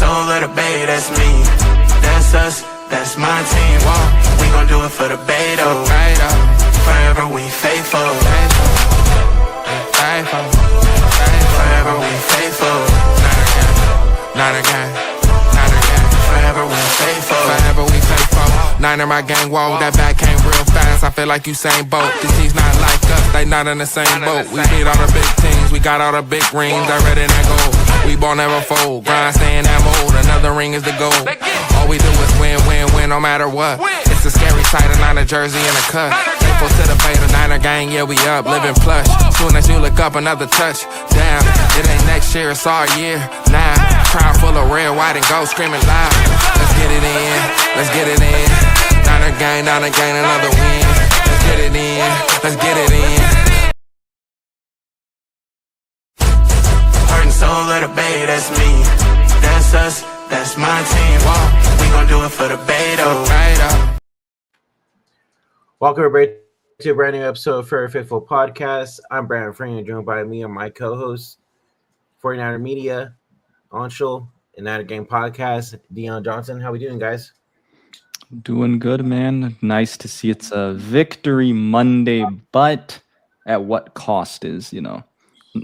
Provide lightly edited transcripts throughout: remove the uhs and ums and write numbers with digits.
soul of the bay, that's me. That's us, that's my team. We gon' do it for the bay though. Forever we faithful. Forever we faithful. Not again. Forever we faithful. Forever we faithful. Niner my gang, whoa, that back came real fast. I feel like Usain Bolt. These teams not like us, they not in the same boat. We beat all the big teams, we got all the big rings. That red and that gold, we ball never fold. Grind, stay in that mold, another ring is the goal. All we do is win, win, win, no matter what. It's a scary sight, a Niner jersey and a cut. Faithful to the bay, the Niner gang, yeah we up, living plush. Soon as you look up, another touch. Damn, it ain't next year, it's our year. Now, crowd full of red, white and gold, screaming loud. Let's get it in, let's get it in. Niner gang, another win. Let's get it in, let's get it in. Heart and soul of the bay, that's me. That's us, that's my team. We gon' do it for the bay though. Welcome everybody to a brand new episode of Fair Faithful Podcast. I'm Brandon Frank, joined by me and my co-host, 49er Media, Anshul, and Niner Gang Podcast, Dion Johnson. How we doing, guys? Doing good, man. Nice to see it's a victory Monday, but at what cost is,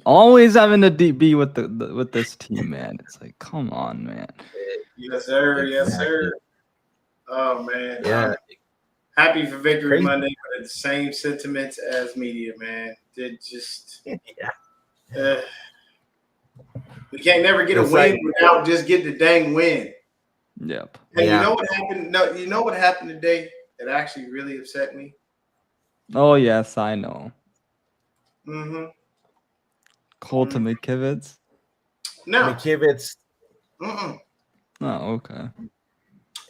always having to be with with this team, man. It's like, come on, man. Yes, sir. Yes, sir. Oh, man. Yeah. Happy for Victory Crazy. Monday, but the same sentiments as media, man. It just we can't never get It's a win like- without just getting the dang win. Yep. And Yeah. you know what happened? No, you know what happened today that actually really upset me? Oh, yes, I know. Mm-hmm. Colton McKivitz. No. McKivitz. Mm-mm. Oh, okay.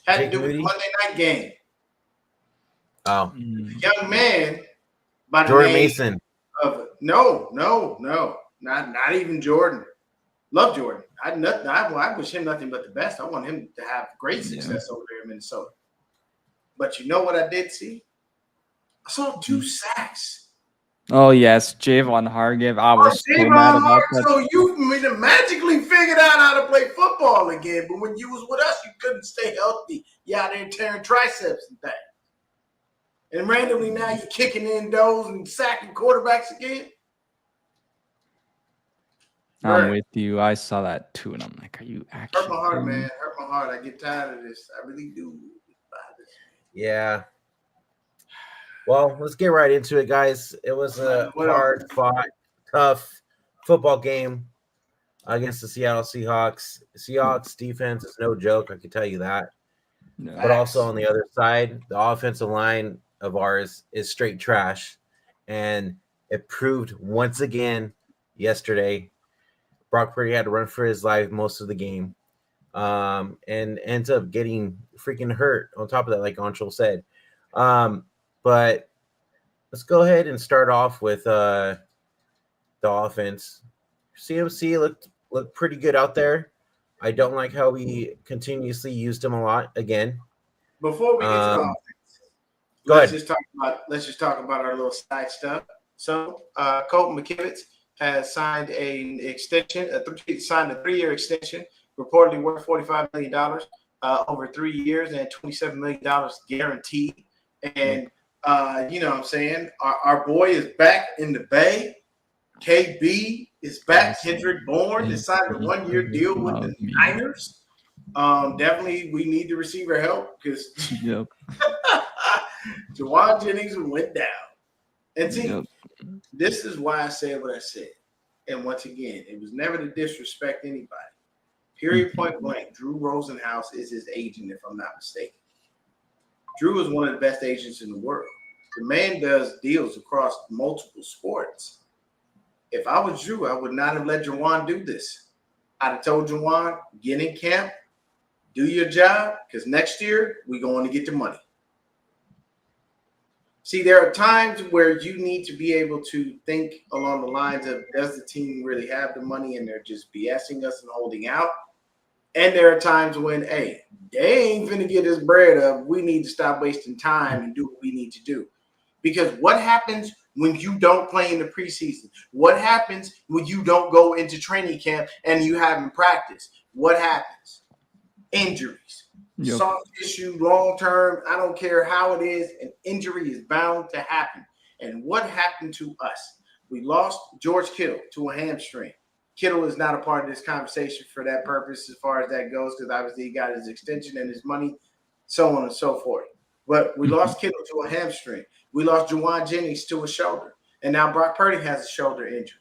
Had to Jake do with the Moody? Monday night game. Oh, Young man by the Jordan name Mason. of no, not even Jordan. Love Jordan. I wish him nothing but the best. I want him to have great success over there in Minnesota. But you know what I did see? I saw 2 sacks. Oh, yes, Javon Hargrave. I was so mad about that. So you magically figured out how to play football again. But when you was with us, you couldn't stay healthy. You out there tearing triceps and things. And randomly now you're kicking in those and sacking quarterbacks again. I'm with you. I saw that too, and I'm like, are you actually? Hurt my heart, man. Hurt my heart. I get tired of this. I really do. Yeah. Well, let's get right into it, guys. It was a hard-fought, tough football game against the Seattle Seahawks. Seahawks defense is no joke, I can tell you that. No. But also on the other side, the offensive line of ours is straight trash. And it proved once again yesterday. Brock Purdy had to run for his life most of the game. And ends up getting freaking hurt on top of that, like Anshul said. But let's go ahead and start off with the offense. CMC looked pretty good out there. I don't like how we continuously used him a lot again. Before we get to the offense, go let's ahead. just talk about our little side stuff. So Colton McKivitz has signed an extension, signed a 3-year extension, reportedly worth $45 million over 3 years and $27 million guaranteed. And you know what I'm saying? Our boy is back in the Bay. KB is back. Kendrick Bourne has signed a 1-year deal with the Niners. Definitely we need the receiver help because Jawan Jennings went down. And see, this is why I said what I said. And once again, it was never to disrespect anybody. Period, point blank. Drew Rosenhaus is his agent, if I'm not mistaken. Drew is one of the best agents in the world. The man does deals across multiple sports. If I was Drew, I would not have let Jawan do this. I'd have told Jawan, get in camp, do your job, because next year we're going to get the money. See, there are times where you need to be able to think along the lines of, does the team really have the money and they're just BSing us and holding out? And there are times when, hey, they ain't finna get this bread up. We need to stop wasting time and do what we need to do. Because what happens when you don't play in the preseason? What happens when you don't go into training camp and you haven't practiced? What happens? Injuries. Yep. Soft tissue, long term, I don't care how it is, an injury is bound to happen. And what happened to us? We lost George Kittle to a hamstring. Kittle is not a part of this conversation for that purpose as far as that goes, because obviously he got his extension and his money, so on and so forth. But we lost Kittle to a hamstring. We lost Juwan Jennings to a shoulder. And now Brock Purdy has a shoulder injury.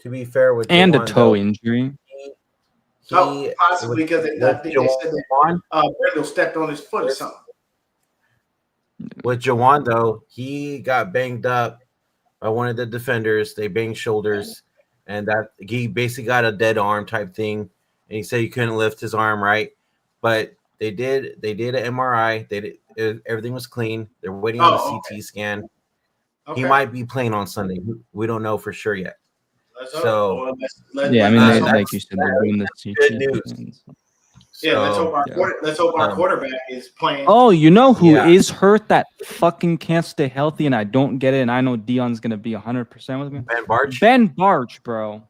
To be fair with And a Juwan, toe though, injury. Possibly because I think they said that Brendel stepped on his foot or something. With Juwan, though, he got banged up by one of the defenders. They banged shoulders, and that he basically got a dead arm type thing. And he said he couldn't lift his arm right, but they did an MRI. Everything was clean. They're waiting on the CT scan. Okay. He might be playing on Sunday. We don't know for sure yet. So Yeah, I mean, like you said, they're doing the good news. Yeah, let's hope our quarterback is playing. Oh, you know who is hurt that fucking can't stay healthy, and I don't get it, and I know Dion's gonna be 100% with me. Ben Barch. Ben Barch, bro.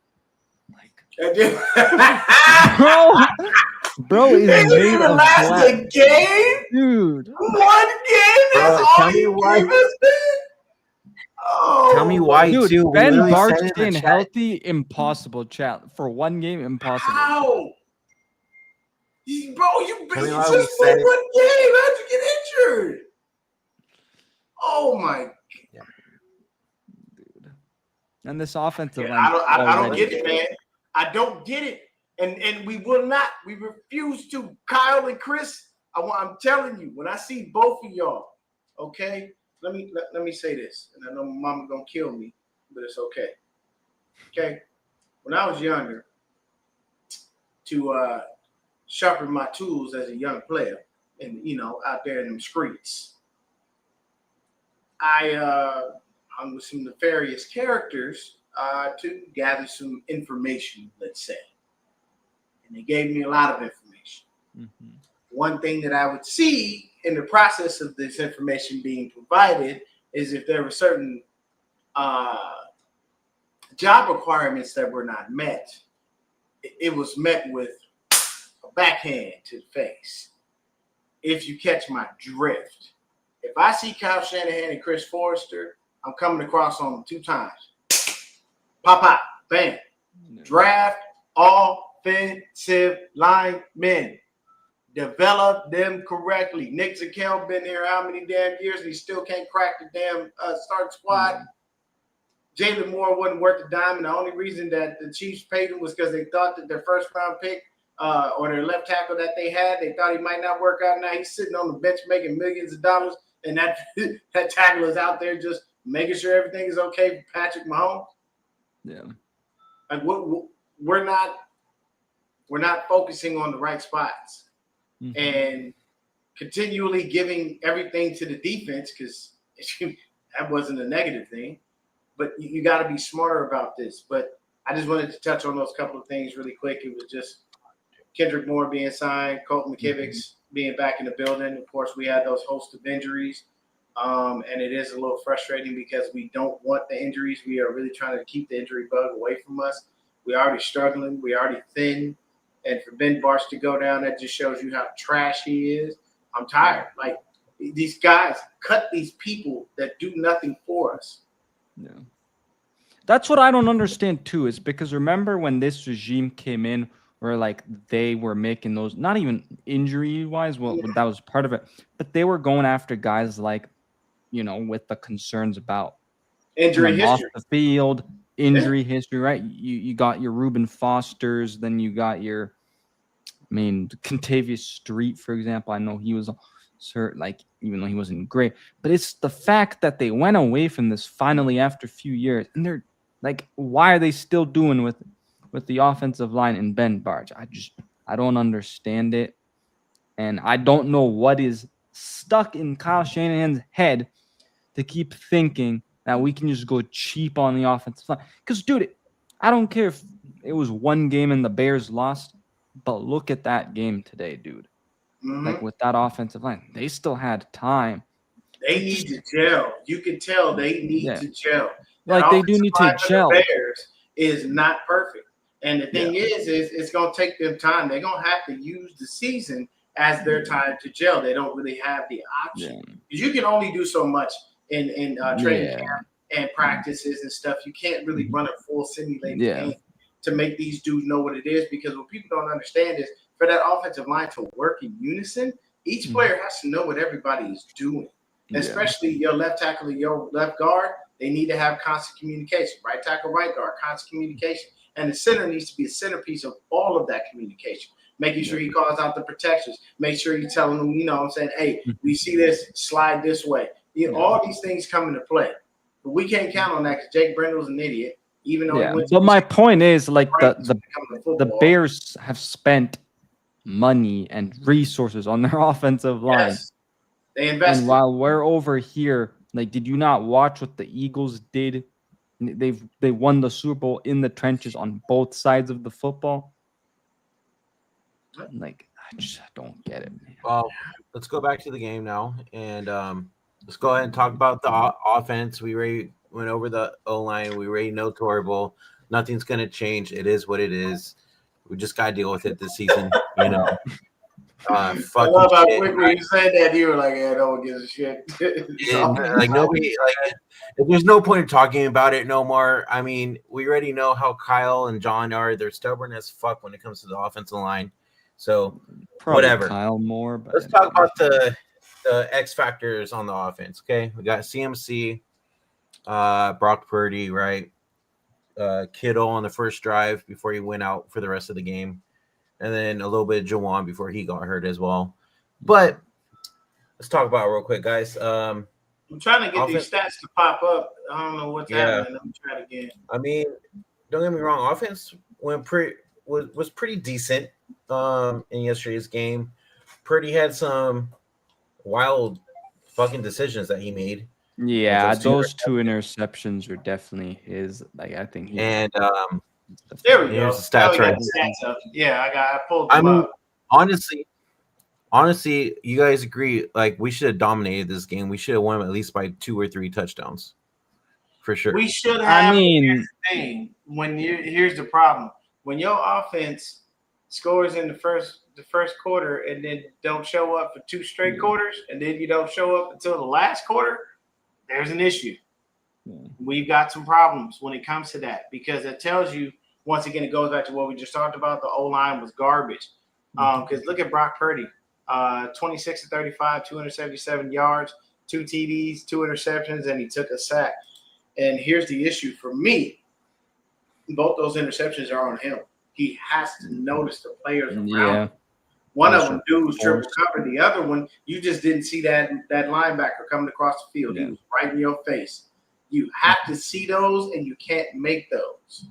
Bro is made of a game, dude. One game. That's all you gave us. Tell me why, dude. too. Ben Barch staying healthy, impossible. Chat for one game, impossible. How? Bro, you just played one game. How'd you get injured? Oh my God. Dude. And this offensive line. I don't get it, man. I don't get it. And we will not. We refuse to. Kyle and Chris, I'm telling you, when I see both of y'all, okay, let me say this. And I know my mama gonna kill me, but it's okay. Okay. When I was younger, to sharpen my tools as a young player and, out there in them streets, I hung with some nefarious characters to gather some information, let's say. And they gave me a lot of information. Mm-hmm. One thing that I would see in the process of this information being provided is if there were certain job requirements that were not met, it was met with a backhand to the face. If you catch my drift. If I see Kyle Shanahan and Chris Forrester, I'm coming across on them 2 times. Pop, bam. Draft offensive linemen. Develop them correctly. Nick Zakel been here how many damn years and he still can't crack the damn starting squad. Jalen Moore wasn't worth a dime, and the only reason that the Chiefs paid him was because they thought that their first round pick or their left tackle that they had, they thought he might not work out. Now he's sitting on the bench making millions of dollars, and that tackle is out there just making sure everything is okay for Patrick Mahomes. Yeah, like we're not focusing on the right spots, and continually giving everything to the defense because that wasn't a negative thing. But you got to be smarter about this. But I just wanted to touch on those couple of things really quick. It was just Kendrick Moore being signed, Colton McKivitz being back in the building. Of course, we had those host of injuries. And it is a little frustrating because we don't want the injuries. We are really trying to keep the injury bug away from us. We're already struggling. We're already thin. And for Ben Barch to go down, that just shows you how trash he is. I'm tired. Like, these guys cut these people that do nothing for us. Yeah. That's what I don't understand too, is because remember when this regime came in where like they were making those, not even injury wise, well, that was part of it, but they were going after guys like, with the concerns about injury history off the field, injury history, right? You got your Reuben Fosters, then you got your, Contavious Street, for example. I know he was hurt, like, even though he wasn't great, but it's the fact that they went away from this finally after a few years, and they're like, why are they still doing with the offensive line and Ben Barch? I don't understand it, and I don't know what is stuck in Kyle Shanahan's head to keep thinking that we can just go cheap on the offensive line. Because, dude, I don't care if it was one game and the Bears lost, but look at that game today, dude. Like, with that offensive line, they still had time. They need to gel. You can tell they need to gel. Like, they do need to gel. The Bears is not perfect. And the thing is it's going to take them time. They're going to have to use the season as their time to gel. They don't really have the option. Because you can only do so much in training camp and practices and stuff. You can't really run a full simulated game to make these dudes know what it is. Because what people don't understand is for that offensive line to work in unison, each player has to know what everybody is doing. Especially your left tackle and your left guard, they need to have constant communication. Right tackle, right guard, constant communication. And the center needs to be a centerpiece of all of that communication. Making sure he calls out the protections. Make sure you're telling them, you know what I'm saying, hey, we see this, slide this way. All these things come into play. But we can't count on that because Jake Brendle's an idiot. Even though but my point is, like, the Bears have spent money and resources on their offensive line. Yes. They invested. And while we're over here, like, did you not watch what the Eagles did? They won the Super Bowl in the trenches on both sides of the football. Like, I just don't get it, man. Well, let's go back to the game now, and let's go ahead and talk about the offense. We already went over the O-line. We already know Torable. Nothing's going to change. It is what it is. We just got to deal with it this season, you know. I love how quickly you said that. You were like, "Yeah, no one gives a shit." Like nobody, like there's no point in talking about it no more. I mean, we already know how Kyle and John are. They're stubborn as fuck when it comes to the offensive line. So probably whatever. Kyle more. But let's talk about the X factors on the offense. Okay, we got CMC, Brock Purdy, right? Kittle on the first drive before he went out for the rest of the game. And then a little bit of Jawan before he got hurt as well. But let's talk about it real quick, guys. I'm trying to get these stats to pop up. I don't know what's happening. Let me try it again. I mean, don't get me wrong. Offense was pretty decent in yesterday's game. Purdy had some wild fucking decisions that he made. Yeah, those two interceptions are definitely his. Like, I think he there we go. Here's the stats right here. Yeah, I pulled them up. Honestly, you guys agree? Like, we should have dominated this game. We should have won at least by 2 or 3 touchdowns, for sure. We should have. I mean, here's the problem: when your offense scores in the first quarter and then don't show up for 2 straight quarters, and then you don't show up until the last quarter, there's an issue. We've got some problems when it comes to that because it tells you, once again, it goes back to what we just talked about. The O-line was garbage. Because look at Brock Purdy, 26 to 35, 277 yards, 2 TDs, 2 interceptions, and he took a sack. And here's the issue for me. Both those interceptions are on him. He has to notice the players around him. One of them, dude, was triple covered. The other one, you just didn't see that linebacker coming across the field. He was right in your face. You have to see those, and you can't make those.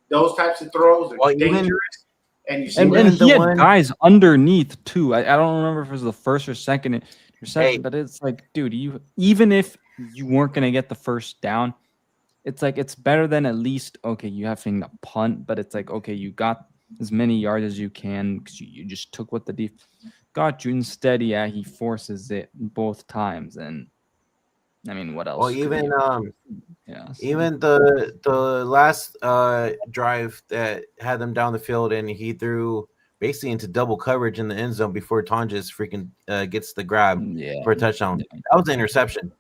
Those types of throws are dangerous. And you see, and he had guys underneath too. I don't remember if it was the first or second interception, but it's like, dude, even if you weren't gonna get the first down, it's like it's better than at least you having a punt, but it's like you got as many yards as you can because you just took what the defense got you. Instead, he forces it both times, and I mean, what else? Well, even even the last drive that had them down the field, and he threw basically into double coverage in the end zone before Tonjes freaking gets the grab for a touchdown. That was an interception.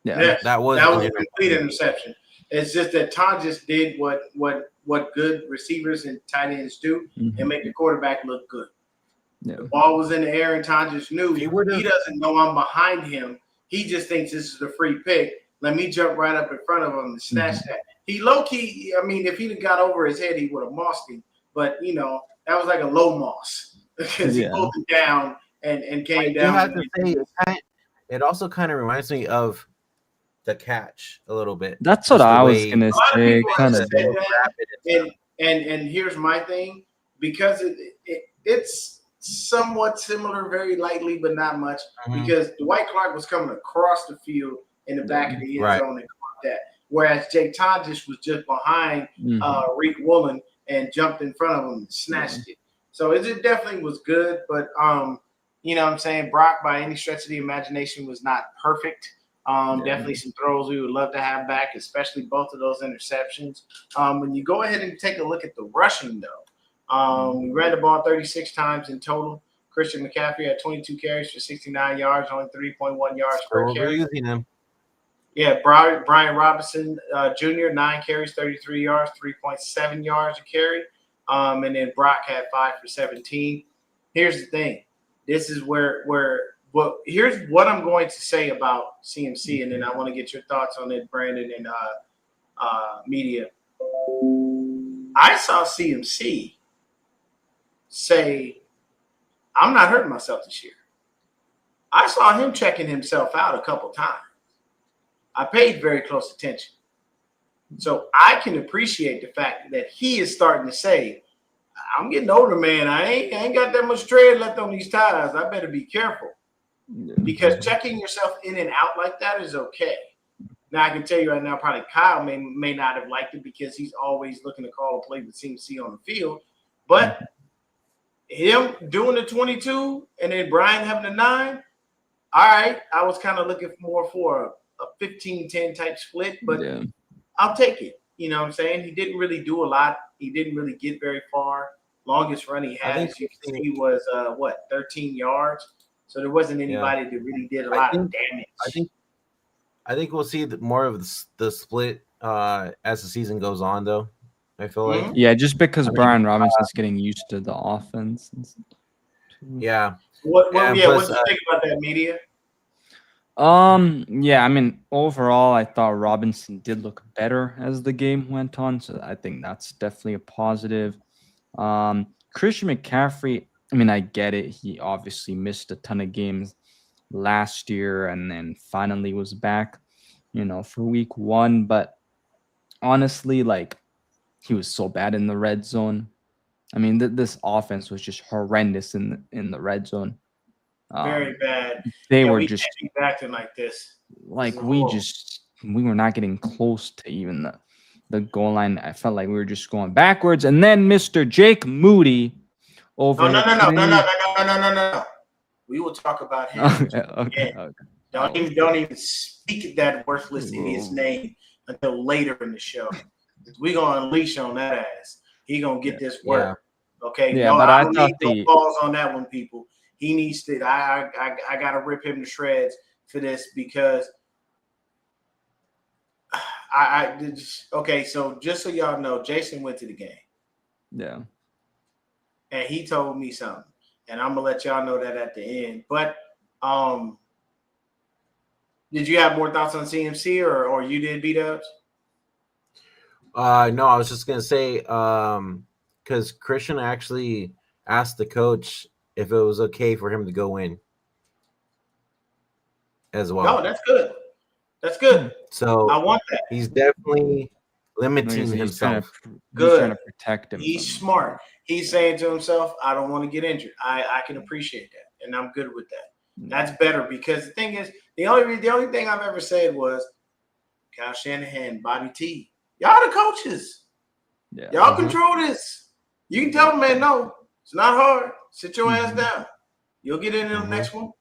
That was a complete interception. It's just that Tonjes did what good receivers and tight ends do and make the quarterback look good. The ball was in the air, and Tonjes knew he doesn't know I'm behind him. He just thinks this is a free pick. Let me jump right up in front of him and snatch that. He low-key, I mean, if he'd have got over his head, he would have mossed him. But, that was like a low moss because he pulled it down and came down. I have to say, it also kind of reminds me of the catch a little bit. That's what I was going to say. Kind of and here's my thing. Because it's somewhat similar, very lightly, but not much, because Dwight Clark was coming across the field in the back of the end zone and caught that. Whereas Jake Tonjes was just behind Reek Woolen and jumped in front of him and snatched it. So it definitely was good, but you know what I'm saying, Brock by any stretch of the imagination was not perfect. Definitely some throws we would love to have back, especially both of those interceptions. When you go ahead and take a look at the rushing, though, we ran the ball 36 times in total. Christian McCaffrey had 22 carries for 69 yards, only 3.1 yards per carry. Using him. Yeah, Brian Robinson Jr., 9 carries, 33 yards, 3.7 yards a carry. And then Brock had 5 for 17. Here's the thing. This is here's what I'm going to say about CMC, and then I want to get your thoughts on it, Brandon and media. I saw CMC say, I'm not hurting myself this year. I saw him checking himself out a couple times. I paid very close attention. So I can appreciate the fact that he is starting to say, I'm getting older, man. I ain't got that much tread left on these tires. I better be careful. Because checking yourself in and out like that is okay. Now, I can tell you right now, probably Kyle may not have liked it because he's always looking to call a play with CMC on the field. But him doing the 22 and then Brian having the 9, all right, I was kind of looking more for a 15-10 type split, but I'll take it. You know what I'm saying? He didn't really do a lot. He didn't really get very far. Longest run he had, as you can see, was 13 yards. So there wasn't anybody that really did a lot of damage. I think we'll see more of the split as the season goes on, though. I feel like. Yeah, just because Brian Robinson's getting used to the offense. Yeah. What do you think about that, media? Yeah, I mean, overall, I thought Robinson did look better as the game went on, so I think that's definitely a positive. Christian McCaffrey, I mean, I get it. He obviously missed a ton of games last year and then finally was back, for week 1. But honestly, like, he was so bad in the red zone. I mean, this offense was just horrendous in the red zone. Very bad. They were just acting like this. Like we were not getting close to even the goal line. I felt like we were just going backwards. And then Mr. Jake Moody over. No. We will talk about him. Okay. Don't even speak that worthless idiot's name until later in the show. We're gonna unleash on that ass. He gonna get this work. Yeah. Okay. Yeah, but I thought no balls on that one, people. He needs to. I gotta rip him to shreds for this because okay. So just so y'all know, Jason went to the game. Yeah. And he told me something, and I'm gonna let y'all know that at the end. But did you have more thoughts on CMC or you did, B-Dubs? No, I was just gonna say because Christian actually asked the coach if it was okay for him to go in as well. No, that's good. That's good. So I want that. He's definitely limiting himself. Good. He's trying to protect him. He's smart. He's saying to himself, I don't want to get injured. I can appreciate that. And I'm good with that. That's better because the thing is, the only thing I've ever said was Kyle Shanahan, Bobby T. Y'all the coaches. Yeah. Y'all control this. You can tell them, man, no, it's not hard. Sit your ass down. You'll get in the next one.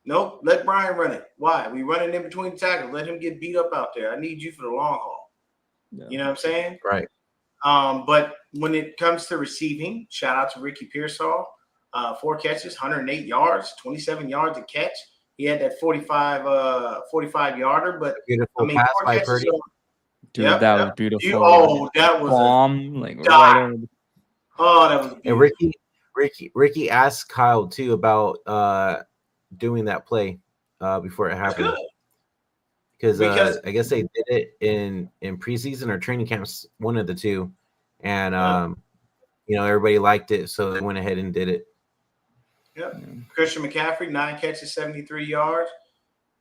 Nope, let Brian run it. Why? We running in between tackles. Let him get beat up out there. I need you for the long haul. Yeah. You know what I'm saying? Right. But when it comes to receiving, shout out to Ricky Pearsall. 4 catches, 108 yards, 27 yards a catch. He had that 45 yarder, but beautiful pass by Purdy. Dude, that was beautiful. That was bomb, right over. Oh, that was beautiful. And Ricky asked Kyle too about doing that play before it happened. Because I guess they did it in preseason or training camps, one of the two, and everybody liked it, so they went ahead and did it. Yep. Christian McCaffrey, 9 catches, 73 yards.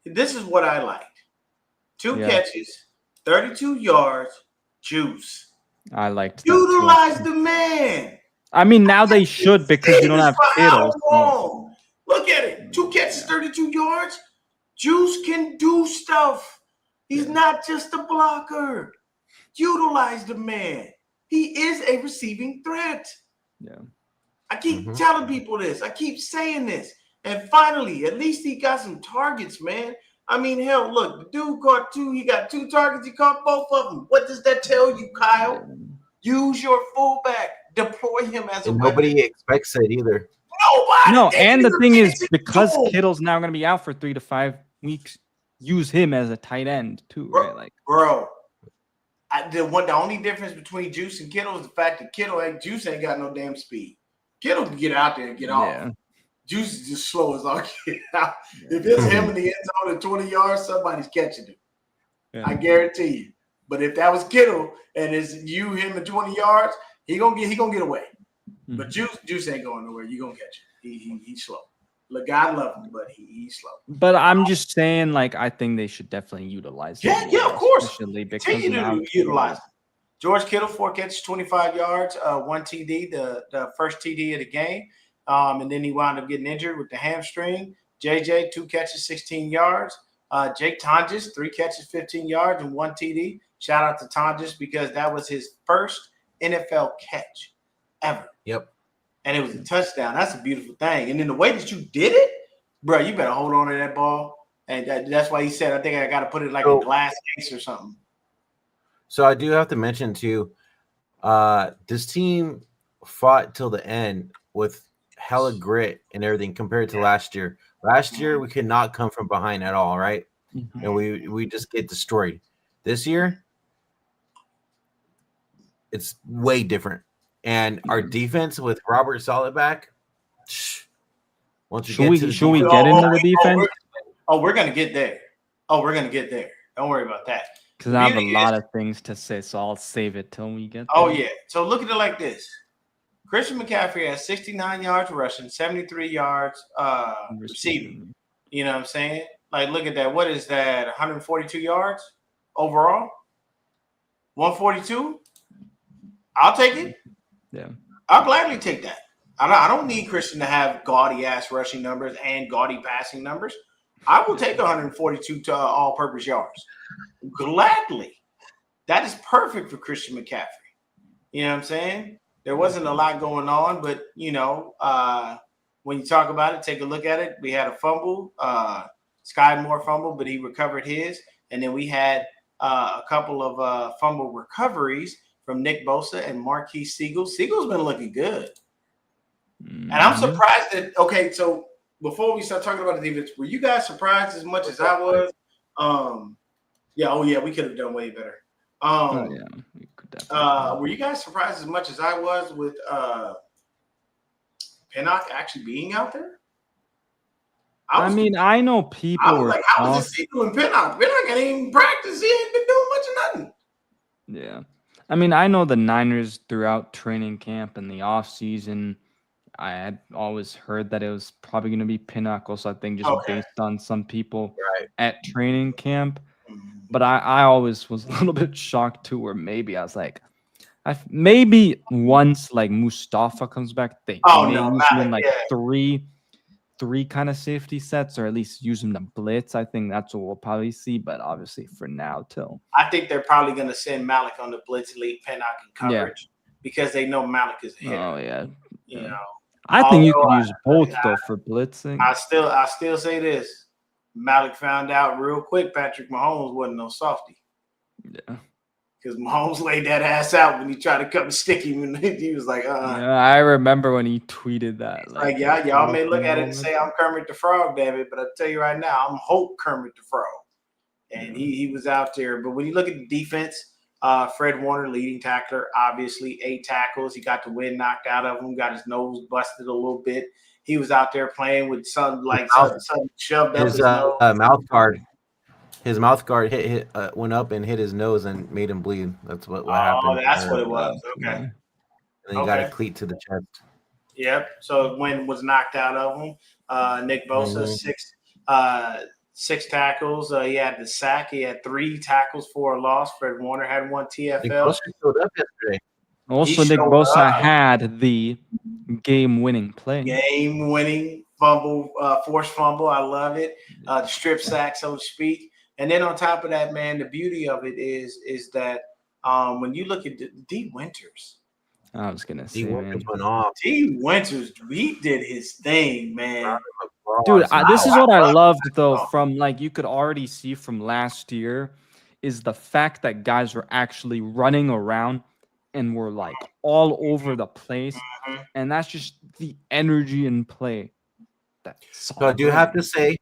This is what I liked: 2 catches, 32 yards, juice. I liked that utilize the man. I mean, now they should because you don't have Kittles. So. Look at it: 2 catches, 32 yards. Juice can do stuff. He's not just a blocker. Utilize the man. He is a receiving threat. Yeah. I keep telling people this. I keep saying this. And finally, at least he got some targets, man. I mean, hell, look, the dude caught 2. He got 2 targets. He caught both of them. What does that tell you, Kyle? Use your fullback. Deploy him as a And weapon. nobody expects it either. Nobody. No, They and the didn't thing even is, get because to him. Kittle's now going to be out for 3 to 5 weeks, use him as a tight end too, right? Like, Bro, the only difference between Juice and Kittle is the fact that Juice ain't got no damn speed. Kittle can get out there and get off. Juice is just slow as all get out. If it's him in the end zone at 20 yards, somebody's catching him. Yeah. I guarantee you. But if that was Kittle and it's you, him at 20 yards, he gonna get away. Mhm. But Juice ain't going nowhere. You gonna catch him. He's slow. Look, God love him, but he's slow. But I'm just saying, like, I think they should definitely utilize him. Yeah, of course. Especially because Continue now to utilize him. George Kittle, 4 catches, 25 yards, 1 TD, the first TD of the game. And then he wound up getting injured with the hamstring. JJ, 2 catches, 16 yards. Jake Tonjes, 3 catches, 15 yards, and 1 TD. Shout out to Tonjes because that was his first NFL catch ever. Yep. And it was a touchdown. That's a beautiful thing. And then the way that you did it, bro, you better hold on to that ball. And that's why he said, I think I got to put it like a glass case or something. So I do have to mention too, this team fought till the end with hella grit and everything compared to last year. Last year we could not come from behind at all, right? Mhm. And we just get destroyed. This year, it's way different. And our defense with Robert Saleh back, once Should we get into the defense? We're gonna get there. We're gonna get there. Don't worry about that. Because I have a lot of things to say, so I'll save it till we get there. Oh, yeah. So look at it like this. Christian McCaffrey has 69 yards rushing, 73 yards receiving. You know what I'm saying? Like, look at that. What is that, 142 yards overall? 142? I'll take it. Yeah. I'll gladly take that. I don't need Christian to have gaudy-ass rushing numbers and gaudy passing numbers. I will take 142 all-purpose yards. Gladly. That is perfect for Christian McCaffrey. You know what I'm saying? There wasn't a lot going on, but, you know, when you talk about it, take a look at it. We had a fumble. Sky Moore fumbled, but he recovered his. And then we had a couple of fumble recoveries from Nick Bosa and Marquise Siegel. Siegel's been looking good. And I'm surprised that, okay, so before we start talking about the defense, were you guys surprised as much as I was? We could have done way better. We could definitely. Were you guys surprised as much as I was with Pinnock actually being out there? I know people were like, how was this doing Pinnock? Pinnock ain't even practice. He ain't been doing much of nothing. Yeah. I mean, I know the Niners throughout training camp and the offseason, I had always heard that it was probably going to be Pinnock also, I think, just based on some people at training camp. But I always was a little bit shocked too, where maybe I was like, maybe once like Mustafa comes back, they may use him in like three kind of safety sets, or at least use him to blitz. I think that's what we'll probably see. But obviously for now, I think they're probably going to send Malik on the blitz, lead Pinnock in coverage because they know Malik is a hitter. Oh yeah, you know. I think you could use both though for blitzing. I still say this. Malik found out real quick Patrick Mahomes wasn't no softie. Yeah. Because Mahomes laid that ass out when he tried to come and stick him. And he was like, Yeah, I remember when he tweeted that. Like y'all may look at it and say, I'm Kermit the Frog, damn it. But I'll tell you right now, I'm Hope Kermit the Frog. And he was out there. But when you look at the defense, Fred Warner, leading tackler, obviously 8 tackles. He got the wind knocked out of him, got his nose busted a little bit. He was out there playing with something shoved up his nose. Mouth guard. His mouth guard went up and hit his nose and made him bleed. That's what happened. Oh, that's what it was. Okay. And then he got a cleat to the chest. Yep. So wind was knocked out of him. Nick Bosa, 6 tackles. He had the sack. He had 3 tackles for a loss. Fred Warner had 1 TFL. Nick Bosa showed up yesterday. Also, Nick Bosa had the game-winning play. Game-winning fumble, forced fumble. I love it. The strip sack, so to speak. And then on top of that, man, the beauty of it is that when you look at D. Winters. I was going to say, D. Winters went off. D. Winters, he did his thing, man. Dude, this is what I loved though. Oh. From like you could already see from last year, is the fact that guys were actually running around and were like all over the place, and that's just the energy in play. So I do have to say,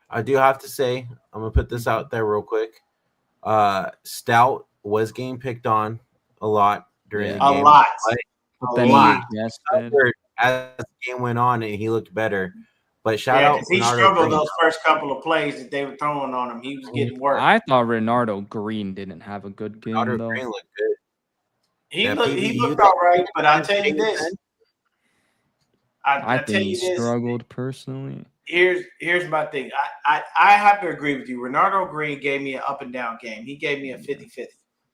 I'm gonna put this out there real quick. Stout was getting picked on a lot during the game. But A then lot. As the game went on, and he looked better. But shout out, he Renardo struggled Green. those first couple of plays that they were throwing on him. He was getting work. I thought Renardo Green didn't have a good game Renardo though. Green looked good. He That looked PBU all right, but I'll tell you this. I think he struggled personally. Here's my thing. I have to agree with you. Renardo Green gave me an up and down game. He gave me a 50-50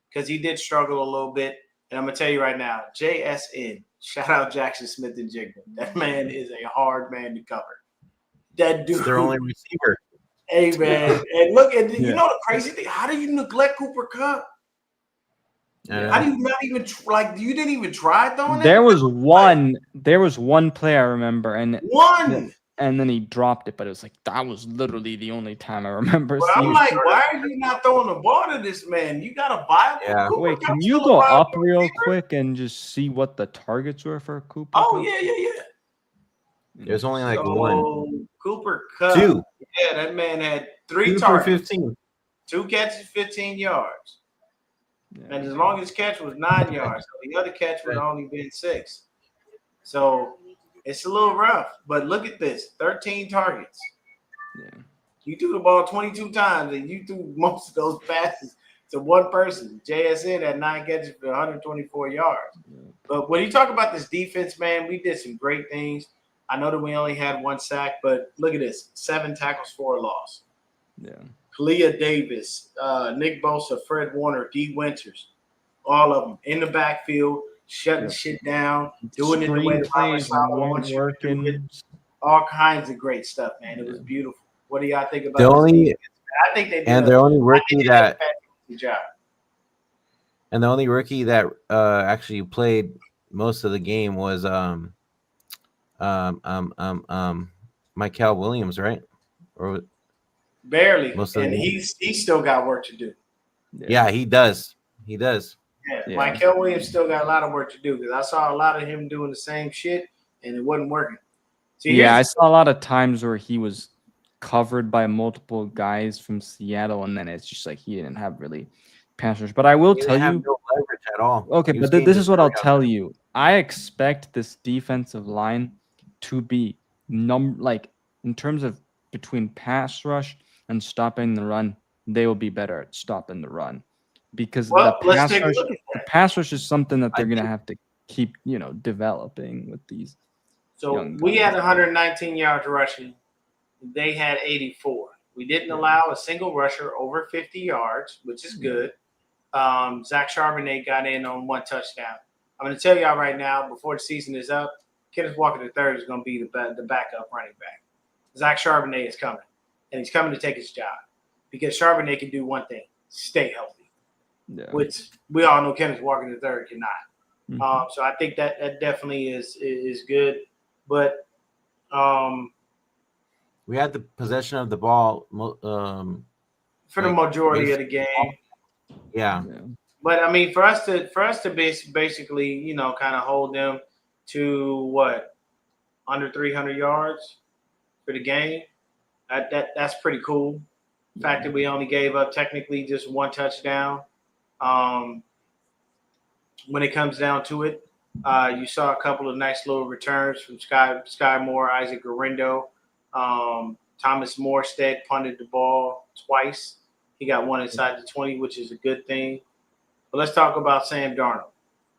because he did struggle a little bit. And I'm gonna tell you right now, JSN, shout out Jackson Smith and Jigba. That man is a hard man to cover. That dude, It's their only receiver. Hey man, and look, and you know the crazy thing. How do you neglect Cooper Kupp? How do you not even you didn't even try throwing it? There was one play I remember, and then he dropped it, but it was like that was literally the only time I remember But seeing. I'm like, why are you not throwing the ball to this man? You got a viable. Yeah. Cooper Wait, Kupp's can you still a go viable up real receiver? quick and just see what the targets were for Cooper? Oh Kupp? yeah. There's only like So, one, Cooper Kupp. two, Yeah, that man had 3 2 for targets, 15. 2 catches, 15 yards. Yeah. And as long as catch was 9 yards, so the other catch would only been 6. So it's a little rough. But look at this: 13 targets. Yeah. You threw the ball 22 times, and you threw most of those passes to one person. JSN had 9 catches for 124 yards. Yeah. But when you talk about this defense, man, we did some great things. I know that we only had 1 sack, but look at this: 7 tackles for a loss. Yeah. Kalia Davis, Nick Bosa, Fred Warner, D. Winters, all of them in the backfield, shutting shit down, doing it the way the Robert Saleh wants you to do it. All kinds of great stuff, man. It was beautiful. What do y'all think about this? I think they did the only rookie that job. And the only rookie that actually played most of the game was Michael Williams, right? Or Barely, most of and the he's still got work to do. Yeah, he does. He does. Yeah, Michael Williams still got a lot of work to do because I saw a lot of him doing the same shit and it wasn't working. See, I saw a lot of times where he was covered by multiple guys from Seattle, and then it's just like he didn't have really passers. But I will tell you, no leverage at all. okay, but this is what I'll tell you. I expect this defensive line to be in terms of between pass rush and stopping the run, they will be better at stopping the run because the pass rush is something that they're going to have to keep, developing with these. So we had 119 yards rushing. They had 84. We didn't allow a single rusher over 50 yards, which is good. Zach Charbonnet got in on 1 touchdown. I'm going to tell y'all right now, before the season is up, Kenneth Walker III is going to be the backup running back. Zach Charbonnet is coming, and he's coming to take his job because Charbonnet can do one thing: stay healthy, which we all know Kenneth Walker III cannot. Mm-hmm. So I think that definitely is good. But we had the possession of the ball for the majority of the game. Yeah. But I mean, for us to basically, kind of hold them to under 300 yards for the game, that's pretty cool. The fact that we only gave up technically just 1 touchdown. When it comes down to it, you saw a couple of nice little returns from Sky Moore, Isaac Garindo. Thomas Morstead punted the ball twice. He got 1 inside the 20, which is a good thing. But let's talk about Sam Darnold.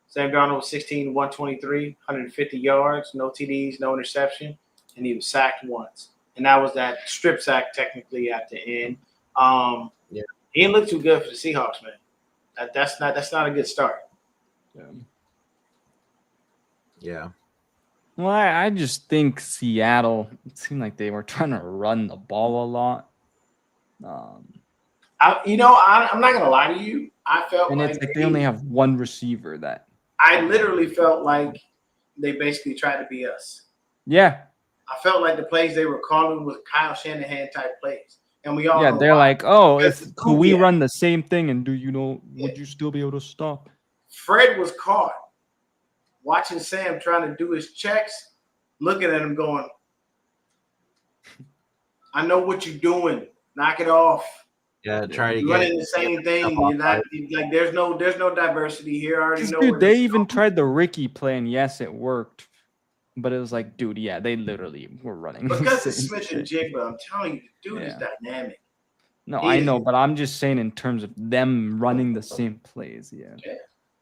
Sam Darnold was 16, 123, 150 yards, no TDs, no interception, and he was sacked once. And that was that strip sack technically at the end. He didn't look too good for the Seahawks, man. That's not a good start. Yeah. Well, I just think Seattle, it seemed like they were trying to run the ball a lot. I'm not gonna lie to you. I felt and it's like they only have 1 receiver that I literally felt like they basically tried to be us. Yeah. I felt like the plays they were calling was Kyle Shanahan type plays. And we all know they're why. like, oh, Because if could we Kubiak. run the same thing and would you still be able to stop? Fred was caught watching Sam trying to do his checks, looking at him going, I know what you're doing. Knock it off. Yeah, try to You're get running the same thing. You're not like there's no diversity here. I already know. Dude, they even tried the Ricky play, and yes, it worked. But it was like, dude, yeah, they literally were running. Because it's Smith and Jigba, I'm telling you, the dude is dynamic. No, I know, but I'm just saying in terms of them running the same plays, yeah.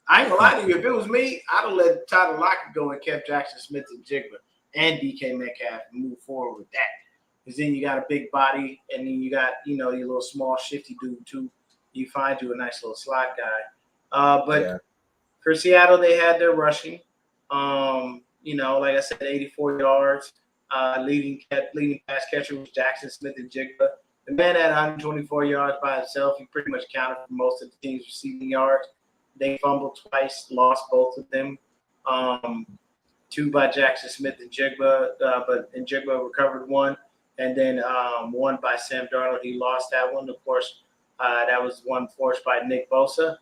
I ain't gonna lie to you. If it was me, I'd have let Tyler Lockett go and kept Jackson Smith and Jigba and DK Metcalf and move forward with that. Because then you got a big body, and then you got, your little small shifty dude too. You find you a nice little slot guy. But for Seattle, they had their rushing. Like I said, 84 yards. Leading pass catcher was Jackson Smith and Jigba. The man had 124 yards by himself. He pretty much counted for most of the team's receiving yards. They fumbled twice, lost both of them. 2 by Jackson Smith and Jigba, but Jigba recovered one. And then one by Sam Darnold. He lost that one. Of course, that was one forced by Nick Bosa.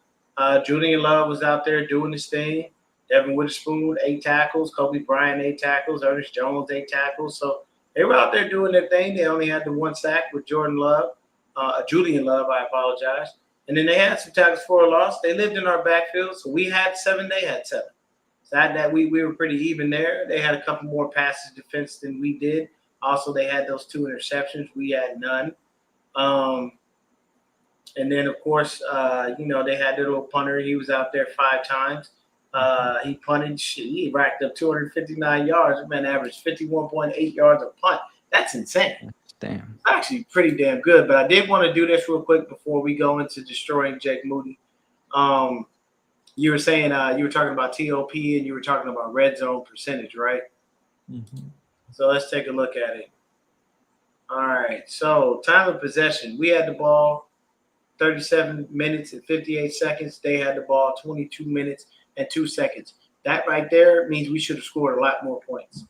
Julian Love was out there doing his thing. Devin Witherspoon, 8 tackles. Kobe Bryant, 8 tackles. Ernest Jones, 8 tackles. So they were out there doing their thing. They only had the 1 sack with Julian Love, I apologize. And then they had some tackles for a loss. They lived in our backfield. So we had 7, they had 7. So that we were pretty even there. They had a couple more passes defense than we did. Also, they had those 2 interceptions. We had none. And then, of course, they had their little punter. He was out there 5 times. He punted. He racked up 259 yards. The man averaged 51.8 yards a punt. That's insane. Damn. It's actually pretty damn good. But I did want to do this real quick before we go into destroying Jake Moody. You were saying you were talking about TOP and you were talking about red zone percentage, right? Mm-hmm. So let's take a look at it. All right. So time of possession. We had the ball 37 minutes and 58 seconds. They had the ball 22 minutes and 2 seconds. That right there means we should have scored a lot more points.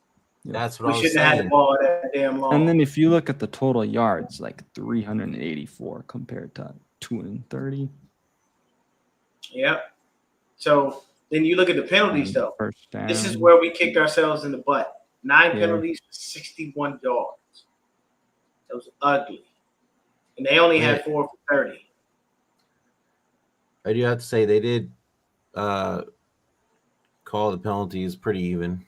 That's what I was We shouldn't have had the saying. ball that damn long. And then if you look at the total yards, like 384 compared to 230. Yep. So then you look at the penalties, though. First down. This is where we kicked ourselves in the butt. 9 penalties for 61 yards. That was ugly. And they only had 4 for 30. I do have to say they did call the penalties pretty even.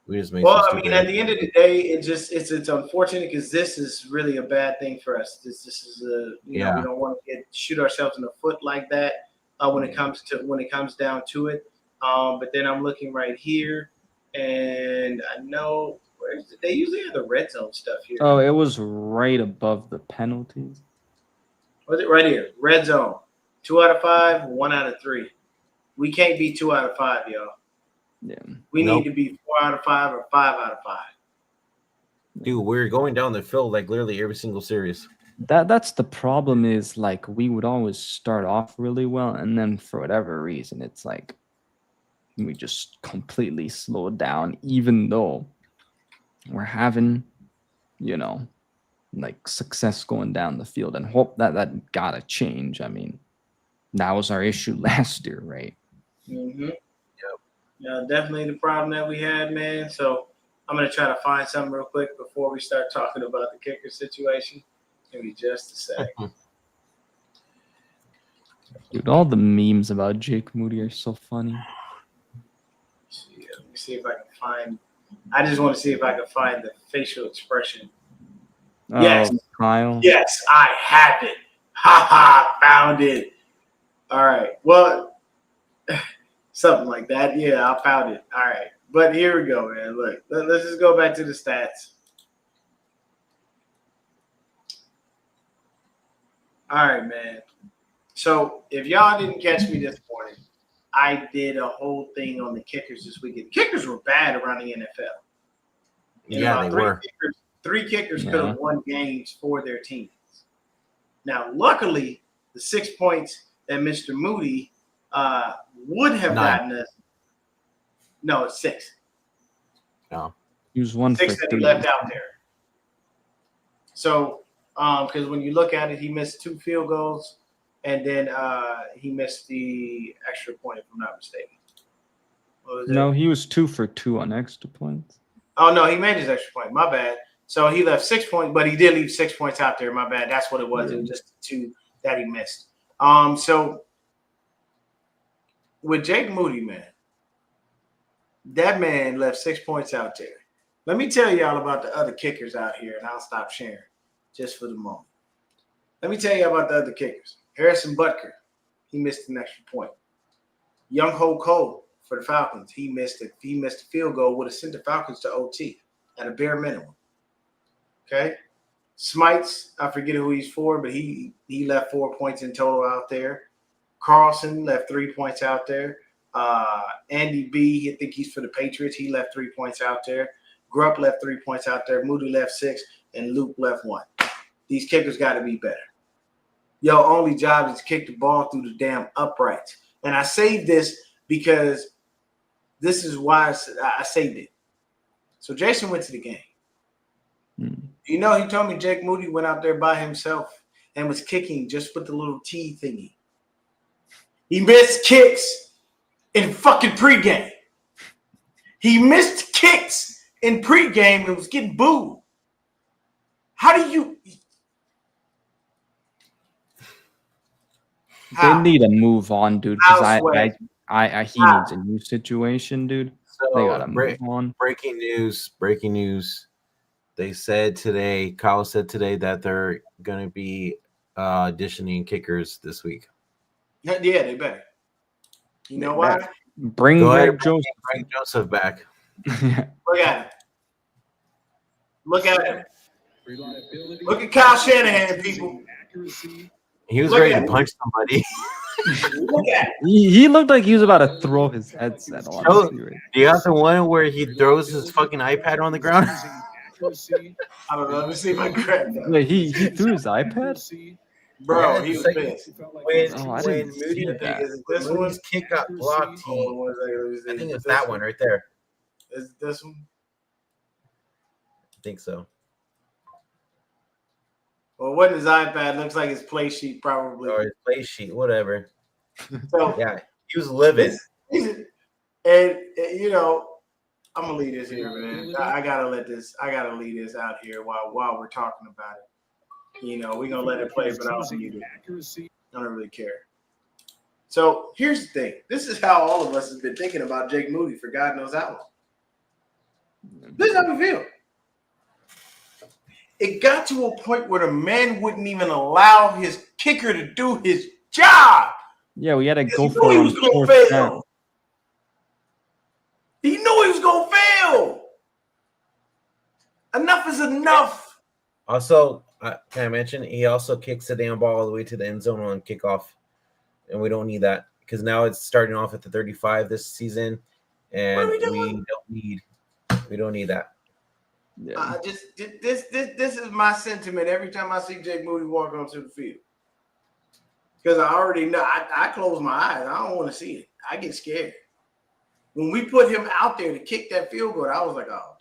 We just made at the end of the day, it's unfortunate because this is really a bad thing for us. This is we don't want to shoot ourselves in the foot like that when it comes down to it. But then I'm looking right here, and I know they usually have the red zone stuff here. Oh, it was right above the penalties. Was it right here? Red zone. 2 out of 5, 1 out of 3. We can't be 2 out of 5, y'all. Yeah. We need to be 4 out of 5 or 5 out of 5. Dude, we're going down the field like literally every single series. That's the problem is like we would always start off really well, and then for whatever reason, it's like we just completely slowed down, even though we're having, like success going down the field, and hope that gotta change. I mean, that was our issue last year, right? Mm-hmm. Yep. Yeah, definitely the problem that we had, man. So I'm gonna try to find something real quick before we start talking about the kicker situation. Give me just a second. Dude, all the memes about Jake Moody are so funny. Let me see if I can find. I just want to see if I can find the facial expression. Oh, yes, Kyle. Yes, I have it. Ha ha! Found it. All right. Well, something like that. Yeah, I found it. All right. But here we go, man. Look, let's just go back to the stats. All right, man. So if y'all didn't catch me this morning, I did a whole thing on the kickers this weekend. Kickers were bad around the NFL. Yeah, they were. Three kickers could have won games for their teams. Now, luckily, the 6 points that Mr. Moody would have gotten us. No, it's 6. No. He was 1 6 for that he 3. left out there. So, because when you look at it, he missed 2 field goals, and then he missed the extra point, if I'm not mistaken. No, he was 2 for 2 on extra points. Oh, no, he made his extra point. My bad. So he left 6 points, but he did leave 6 points out there. My bad. That's what it was. Yeah. It was just 2 that he missed. So with Jake Moody, man, that man left 6 points out there. Let me tell y'all about the other kickers out here, and I'll stop sharing just for the moment. Let me tell you about the other kickers. Harrison Butker, he missed an extra point. Young Ho Cole for the Falcons, he missed a field goal, would have sent the Falcons to OT at a bare minimum. Okay? Smites, I forget who he's for, but he left 4 points in total out there. Carlson left 3 points out there. Andy B, I think he's for the Patriots. He left 3 points out there. Grupp left 3 points out there. Moody left 6, and Luke left 1. These kickers got to be better. Your only job is to kick the ball through the damn uprights. And I saved this because this is why I saved it. So Jason went to the game. You know, he told me Jake Moody went out there by himself and was kicking just with the little T thingy. He missed kicks in fucking pregame. He missed kicks in pregame and was getting booed. How do you? They need to move on, dude. Because he needs a new situation, dude. So they gotta move on. Breaking news. They said today, Kyle said today that they're gonna be auditioning kickers this week. Yeah, they better. You know why? Bring Greg Joseph back. Look at him. Look at him. Look at Kyle Shanahan, people. He was ready to punch somebody. Look at him. He looked like he was about to throw his headset on. Do you have the one where he throws his fucking iPad on the ground? I don't know. Let me see my crap. Wait, he threw his iPad? Bro, Yeah, he was like, pissed. When Moody's kick got blocked, I think it's that one right there. Is this one? I think so. Well, what his iPad looks like his play sheet, probably. Or his play sheet, whatever. So yeah, he was livid. And you know, I'm gonna leave this here, man. I gotta leave this out here while we're talking about it. You know, we're gonna let it play, but I don't need it. I don't really care. So here's the thing. This is how all of us have been thinking about Jake Moody for God knows how long. This is how we feel. It got to a point where the man wouldn't even allow his kicker to do his job. Yeah, we had to go for it on was gonna 4th fail. down. He knew he was gonna fail. Enough is enough. Also, can I mention he also kicks the damn ball all the way to the end zone on kickoff, and we don't need that because now it's starting off at the 35 this season, and we don't need that. Yeah. This is my sentiment every time I see Jake Moody walk onto the field. Because I already know I close my eyes. I don't want to see it. I get scared. When we put him out there to kick that field goal, I was like, oh,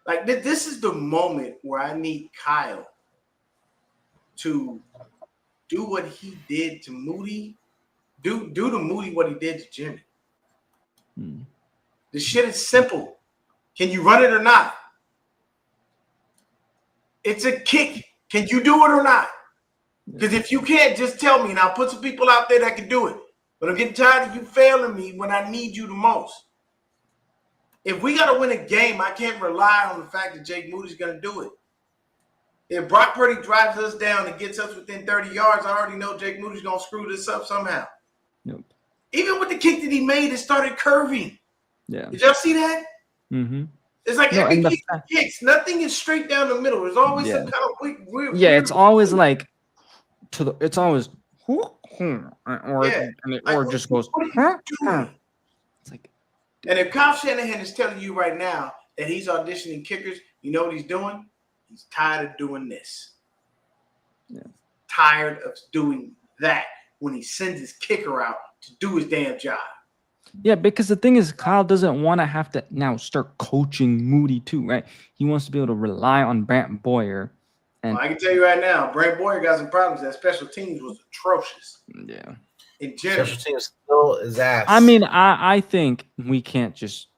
damn. Like this is the moment where I need Kyle to do what he did to Moody. Do to Moody what he did to Jimmy. The shit is simple. Can you run it or not? It's a kick. Can you do it or not? Because if you can't, just tell me, and I'll put some people out there that can do it. But I'm getting tired of you failing me when I need you the most. If we got to win a game, I can't rely on the fact that Jake Moody's going to do it. If Brock Purdy drives us down and gets us within 30 yards, I already know Jake Moody's going to screw this up somehow. Nope. Even with the kick that he made, it started curving. Yeah. Did y'all see that? Mm-hmm. It's like every kick kicks. Nothing is straight down the middle. There's always some kind of weird. Yeah, it's always like it's always or just goes. It's like, and if Kyle Shanahan is telling you right now that he's auditioning kickers, you know what he's doing? He's tired of doing this. Yeah. Tired of doing that when he sends his kicker out to do his damn job. Yeah, because the thing is, Kyle doesn't want to have to now start coaching Moody too, right? He wants to be able to rely on Brant Boyer. And I can tell you right now, Brant Boyer got some problems. That special teams was atrocious. yeah. In general. Special teams still his ass. I mean, I think we can't just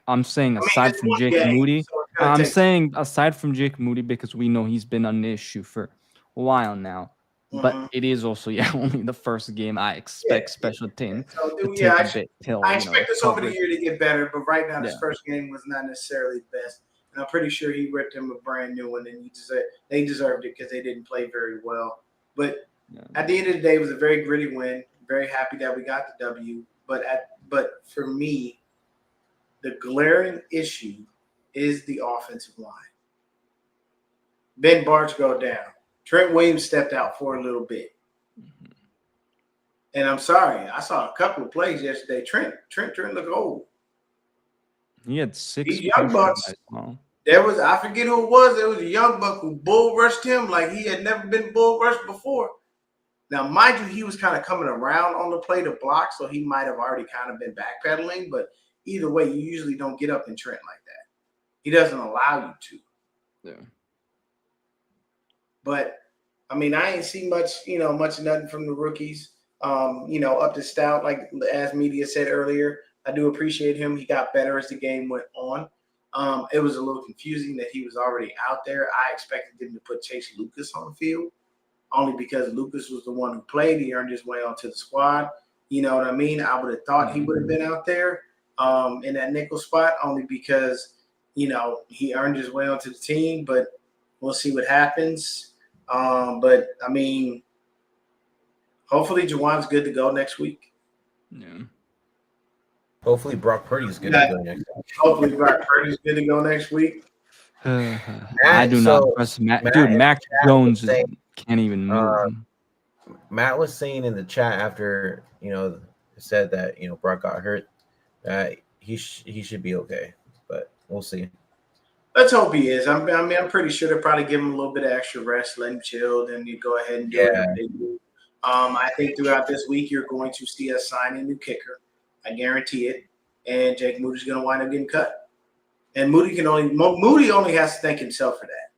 I'm saying aside it's from one Jake game, Moody, so it's gonna I'm take- saying aside from Jake Moody because we know he's been an issue for a while now. But it is also only the first game. I expect special teams So, to take a bit till I expect this over the coverage. year to get better, but right now this Yeah. first game was not necessarily the best. And I'm pretty sure he ripped him a brand new one, and they deserved it because they didn't play very well. But at the end of the day, it was a very gritty win. Very happy that we got the W. But for me, the glaring issue is the offensive line. Ben Barch go down. Trent Williams stepped out for a little bit. And I'm sorry, I saw a couple of plays yesterday. Trent looked old. He had 6 These young bucks. There was, I forget who it was. There was a young buck who bull rushed him like he had never been bull rushed before. Now, mind you, he was kind of coming around on the play to block, so he might have already kind of been backpedaling. But either way, you usually don't get up in Trent like that. He doesn't allow you to. Yeah. But I mean, I ain't see much of nothing from the rookies. Up to Stout, like as media said earlier, I do appreciate him. He got better as the game went on. It was a little confusing that he was already out there. I expected them to put Chase Lucas on the field, only because Lucas was the one who played. He earned his way onto the squad. You know what I mean? I would have thought he would have been out there in that nickel spot, only because, he earned his way onto the team. But we'll see what happens. But, I mean, hopefully Juwan's good to go next week. Yeah. Hopefully Brock Purdy's good to go next week. Hopefully Brock Purdy's good to go next week. I do not trust Matt. Dude, Mac Jones can't even move. Matt was saying in the chat after, said that, Brock got hurt, that he should be okay. But we'll see. Let's hope he is. I'm pretty sure they'll probably give him a little bit of extra rest, let him chill, then you go ahead and do what they do. I think throughout this week you're going to see us sign a new kicker. I guarantee it. And Jake Moody's going to wind up getting cut. And Moody only has to thank himself for that.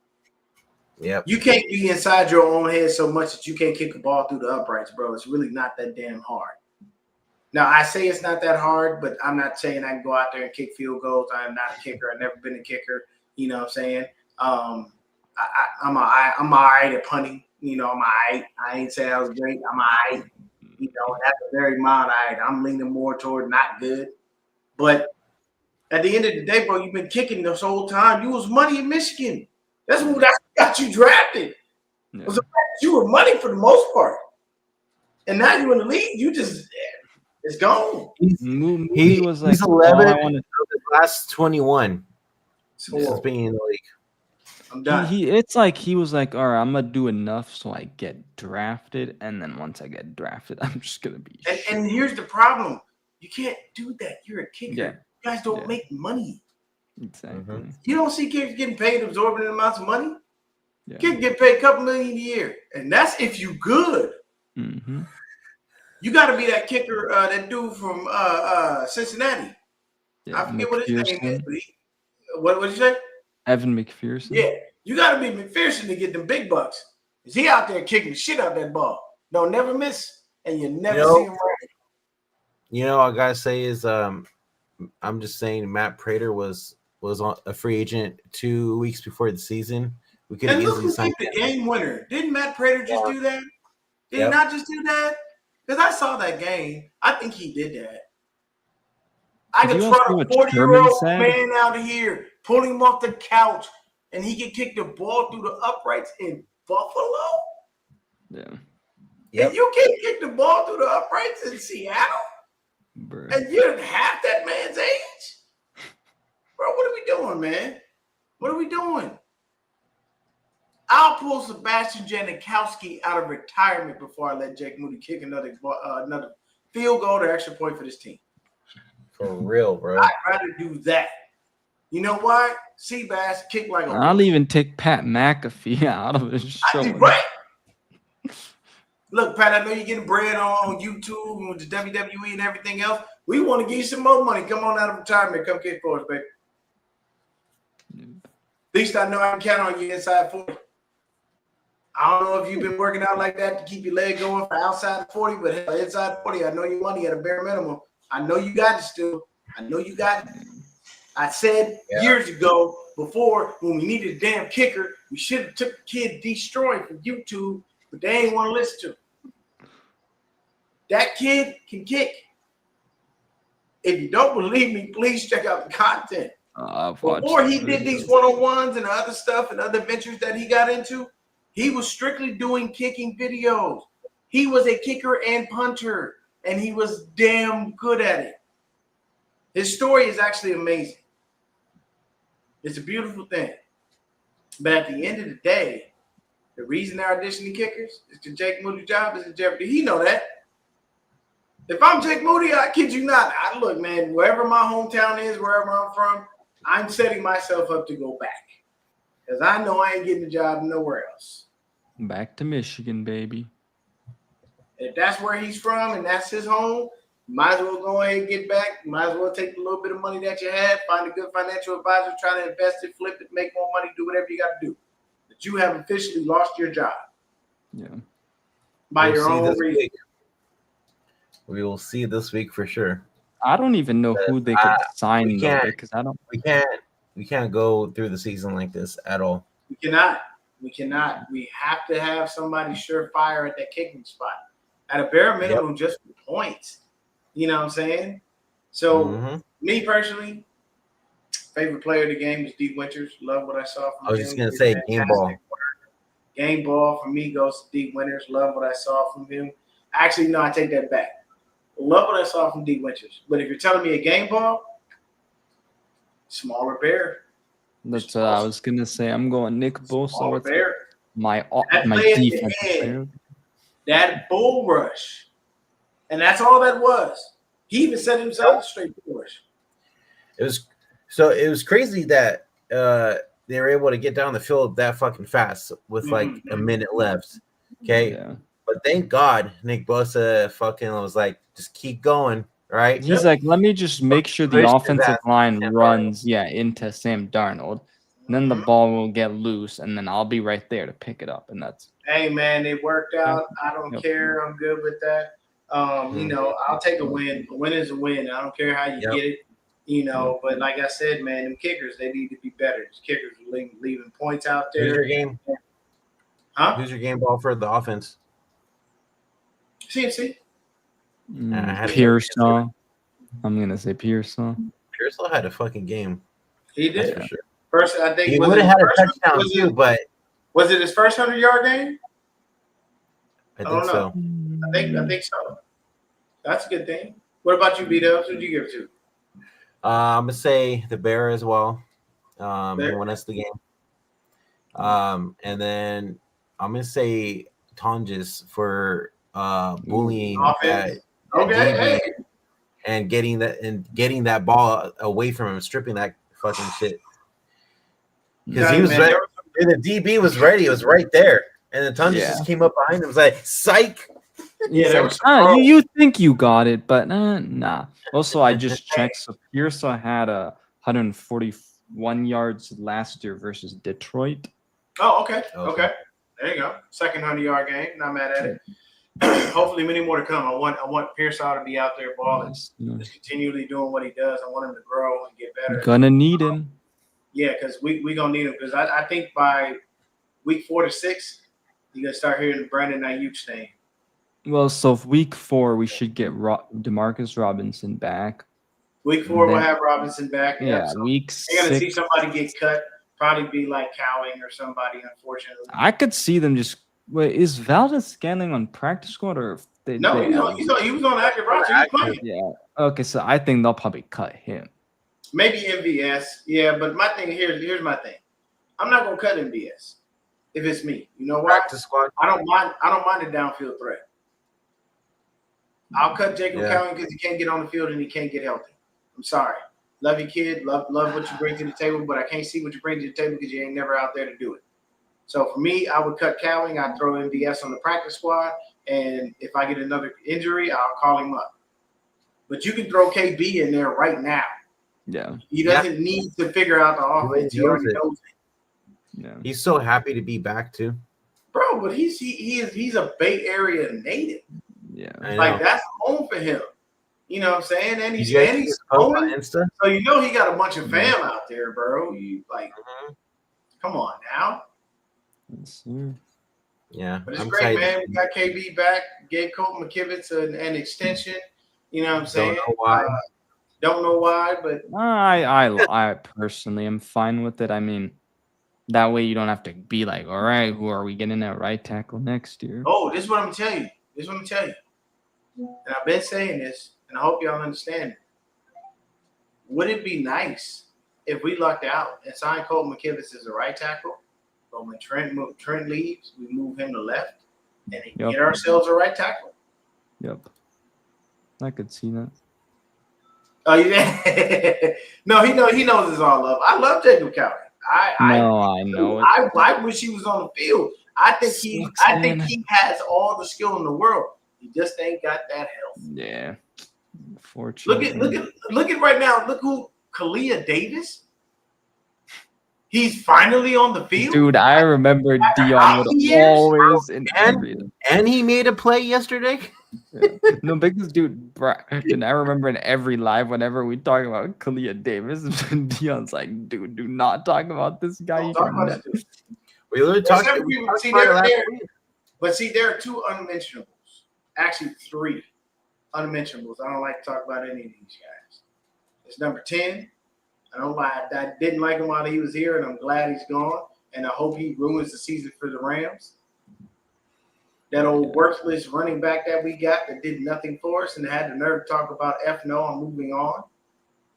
Yep. You can't be inside your own head so much that you can't kick a ball through the uprights, bro. It's really not that damn hard. Now, I say it's not that hard, but I'm not saying I can go out there and kick field goals. I am not a kicker. I've never been a kicker. You know what I'm saying? I'm all right at punting. I'm all right. I ain't say I was great. I'm all right. That's a very mild all right. I'm leaning more toward not good. But at the end of the day, bro, you've been kicking this whole time. You was money in Michigan. That's what got you drafted. Yeah. Was the fact that you were money for the most part. And now you're in the league, it's gone. He was like, he's 11 of the last 21 since being in the league. I'm done. It's like he was like, all right, I'm gonna do enough so I get drafted, and then once I get drafted, I'm just gonna be. And here's the problem: you can't do that. You're a kicker. Yeah. You guys don't make money. Exactly. Mm-hmm. You don't see kickers getting paid absorbent amounts of money. Yeah. Kickers get paid a couple million a year, and that's if you good. Mm-hmm. You got to be that kicker, that dude from Cincinnati. Yeah, I forget what his name is. But what did you say? Evan McPherson. Yeah, you got to be McPherson to get them big bucks. Is he out there kicking the shit out that ball? Don't never miss, and you never see him right. I gotta say is I'm just saying Matt Prater was on a free agent 2 weeks before the season. We could And have look easily who signed kicked the game winner. Didn't Matt Prater just do that? Did he not just do that? Because I saw that game. I think he did that. I could throw a 40-year-old man out of here, pull him off the couch, and he could kick the ball through the uprights in Buffalo. Yeah. And you can't kick the ball through the uprights in Seattle? Bro. And you're half that man's age? Bro, what are we doing, man? What are we doing? I'll pull Sebastian Janikowski out of retirement before I let Jake Moody kick another field goal or extra point for this team. For real, bro. I'd rather do that. You know why? Seabass kick like a I'll even take Pat McAfee out of the show. Right. Look, Pat, I know you're getting bread on YouTube and with the WWE and everything else, We want to give you some more money. Come on out of retirement. Come kick for us, baby. At least I know I can count on you inside 40. I don't know if you've been working out like that to keep your leg going for outside 40, but hell, inside 40, I know your money at a bare minimum. I know you got it still. I know you got it. I said years ago, before, when we needed a damn kicker, we should have took the kid destroyed from YouTube, but they ain't want to listen to him. That kid can kick. If you don't believe me, please check out the content. Before he did these one-on-ones and other stuff and other ventures that he got into, he was strictly doing kicking videos. He was a kicker and punter, and he was damn good at it. His story is actually amazing. It's a beautiful thing. But at the end of the day, the reason they're auditioning kickers is because Jake Moody's job is in jeopardy. He know that. If I'm Jake Moody, I kid you not. Look, man, wherever my hometown is, wherever I'm from, I'm setting myself up to go back. Because I know I ain't getting a job nowhere else. Back to Michigan, baby. If that's where he's from and that's his home, might as well go ahead and get back. Might as well take a little bit of money that you had, find a good financial advisor, try to invest it, flip it, make more money, do whatever you got to do. But you have officially lost your job. Yeah. By your own reason. We will see this week for sure. I don't even know who they could sign though, because I don't. We can't go through the season like this at all. We cannot. We have to have somebody surefire at that kicking spot. At a bare minimum, just for points. You know what I'm saying? So, me personally, favorite player of the game is D. Winters. Love what I saw from him. I was just going to say, game ball. Game ball for me goes to D. Winters. Love what I saw from him. Actually, no, I take that back. Love what I saw from D. Winters. But if you're telling me a game ball, smaller bear. That's what I was going to say. I'm going Nick Bosa. Smaller bear. My defense player. That bull rush. And that's all that was. He even set himself straight bull rush. It was crazy that they were able to get down the field that fucking fast with like a minute left. Okay. Yeah. But thank God Nick Bosa fucking was like, just keep going. Right. He's like, let me just make sure the offensive line runs into Sam Darnold. And then the ball will get loose, and then I'll be right there to pick it up. And that's hey man, it worked out. I don't care. I'm good with that. You know, I'll take a win. A win is a win. I don't care how you get it. You know, but like I said, man, them kickers, they need to be better. These kickers are leaving points out there. Who's your game? Huh? Who's your game ball for the offense? CMC. Pearsall. I'm gonna say Pearsall. Pearsall had a fucking game. He did. For sure. First, I think he would have had a touchdown too, but was it his first 100-yard game? I think so. I think so. That's a good thing. What about you, B-Dubs? Who'd you give it to? I'm gonna say the Bear as well. He won us the game. And then I'm gonna say Tonjes for bullying okay, and getting that ball away from him, stripping that fucking shit. Because he was ready. The DB was ready. It was right there, and then Tonjes just came up behind him. Was like, "Psych." Yeah, you think you got it, but nah. Also, I just checked. So Pearsall had 141 yards last year versus Detroit. Oh, okay. There you go. Second 100-yard game. Not mad at it. Hopefully, many more to come. I want Pearsall to be out there balling, just continually doing what he does. I want him to grow and get better. Gonna need him. Yeah, because we gonna need him. Because I think by week 4 to 6, you're gonna start hearing Brandon Ayuk's name. Well, so week 4 we should get Demarcus Robinson back. Week 4 we'll have Robinson back. Yeah, so week 6. You're gonna see somebody get cut. Probably be like Cowing or somebody. Unfortunately, I could see them just. Wait, is Valdez Scanling on practice squad or? He was on active roster. Yeah. Okay, so I think they'll probably cut him. Maybe MVS. Yeah, but my thing here's my thing. I'm not gonna cut MVS if it's me. You know why? Practice squad. I don't mind the downfield threat. I'll cut Jacob Cowing because he can't get on the field and he can't get healthy. I'm sorry. Love you, kid. Love what you bring to the table, but I can't see what you bring to the table because you ain't never out there to do it. So for me, I would cut Cowing. I'd throw MVS on the practice squad, and if I get another injury, I'll call him up. But you can throw KB in there right now. Yeah. He doesn't need to figure out the offense. He already knows it. Yeah. He's so happy to be back too. Bro, but he's a Bay Area native. Yeah. Like that's home for him. You know what I'm saying? And he's on home. Insta. So you know he got a bunch of fam out there, bro. You like, come on now. Yes, sir. Yeah, But it's great, man. We got KB back. Gave Colton McKivitz an extension. You know what I'm saying? Don't know why, but I personally am fine with it. I mean, that way you don't have to be like, all right, who are we getting at right tackle next year? Oh, this is what I'm telling you. And I've been saying this, and I hope y'all understand it. Would it be nice if we lucked out and signed Colton McKivitz as a right tackle, but when Trent leaves, we move him to left and get ourselves a right tackle? Yep. I could see that. Oh, yeah. No, he knows it's all love. I love Jacob Cowley. I know it. I wish he was on the field. I think he has all the skill in the world. He just ain't got that health. Yeah. Fortunately. Look at right now. Look who Kalia Davis. He's finally on the field. Dude, I remember Dion would always and he made a play yesterday. Yeah. No, because dude, and I remember in every live whenever we talk about Kalia Davis, Dion's like, dude, do not talk about this guy. We literally talked about but see, there are two unmentionables. Actually, three unmentionables. I don't like to talk about any of these guys. It's number 10. I didn't like him while he was here, and I'm glad he's gone. And I hope he ruins the season for the Rams. That old worthless running back that we got that did nothing for us and had the nerve to talk about I'm moving on.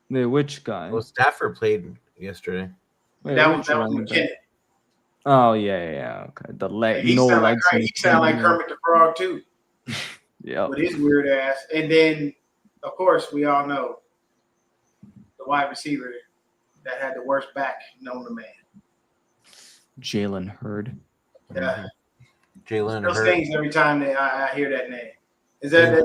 Wait, which guy? Well, Stafford played yesterday. Wait, that was McKinnon. Oh, yeah. Okay. The leg. He sound like Kermit the Frog, too. Yeah. With his weird ass. And then, of course, we all know the wide receiver that had the worst back known to man. Jalen Hurd. Yeah. Jalen Those Hurd. things every time I hear that name. Is that